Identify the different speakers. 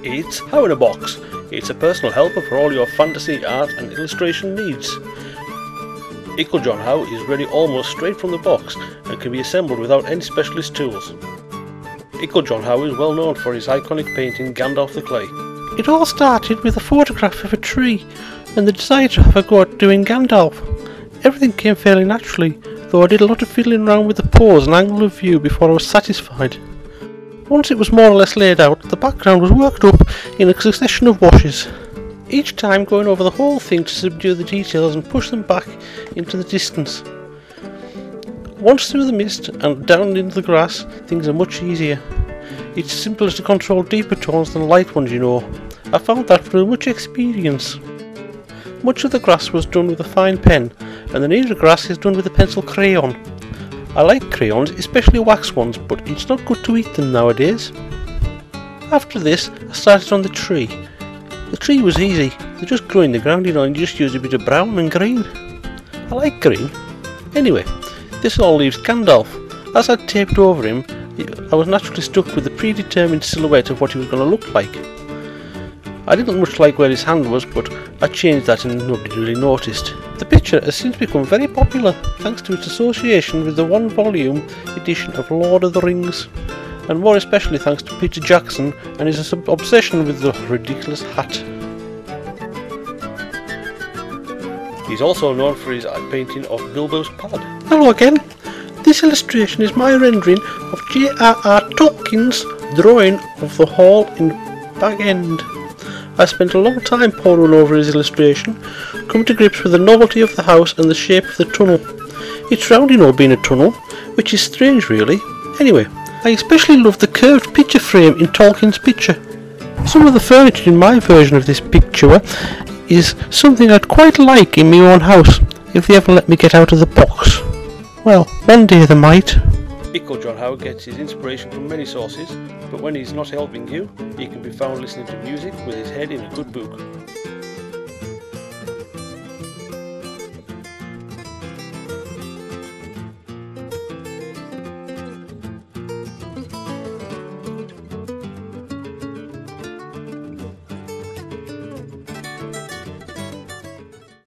Speaker 1: It's Howe in a Box. It's a personal helper for all your fantasy, art and illustration needs. Equal John Howe is ready almost straight from the box and can be assembled without any specialist tools. Equal John Howe is well known for his iconic painting Gandalf the Clay.
Speaker 2: It all started with a photograph of a tree and the desire to have a go at doing Gandalf. Everything came fairly naturally, though I did a lot of fiddling around with the pose and angle of view before I was satisfied. Once it was more or less laid out, the background was worked up in a succession of washes, each time going over the whole thing to subdue the details and push them back into the distance. Once through the mist and down into the grass, things are much easier. It's simple to control deeper tones than light ones, you know. I found that through much experience. Much of the grass was done with a fine pen, and the nearer grass is done with a pencil crayon. I like crayons, especially wax ones, but it's not good to eat them nowadays. After this, I started on the tree. The tree was easy, they just grew in the ground, you know, and you just used a bit of brown and green. I like green. Anyway, this all leaves Gandalf. As I taped over him, I was naturally stuck with the predetermined silhouette of what he was going to look like. I didn't much like where his hand was, but I changed that and nobody really noticed. The picture has since become very popular thanks to its association with the one-volume edition of Lord of the Rings, and more especially thanks to Peter Jackson and his obsession with the ridiculous hat.
Speaker 1: He's also known for his painting of Bilbo's pad.
Speaker 2: Hello again. This illustration is my rendering of J.R.R. Tolkien's drawing of the hall in Bag End. I spent a long time poring over his illustration, coming to grips with the novelty of the house and the shape of the tunnel. It's round, you know, being a tunnel, which is strange really. Anyway, I especially love the curved picture frame in Tolkien's picture. Some of the furniture in my version of this picture is something I'd quite like in my own house, if they ever let me get out of the box. Well, one day they might.
Speaker 1: Equal John Howe gets his inspiration from many sources, but when he's not helping you, he can be found listening to music with his head in a good book.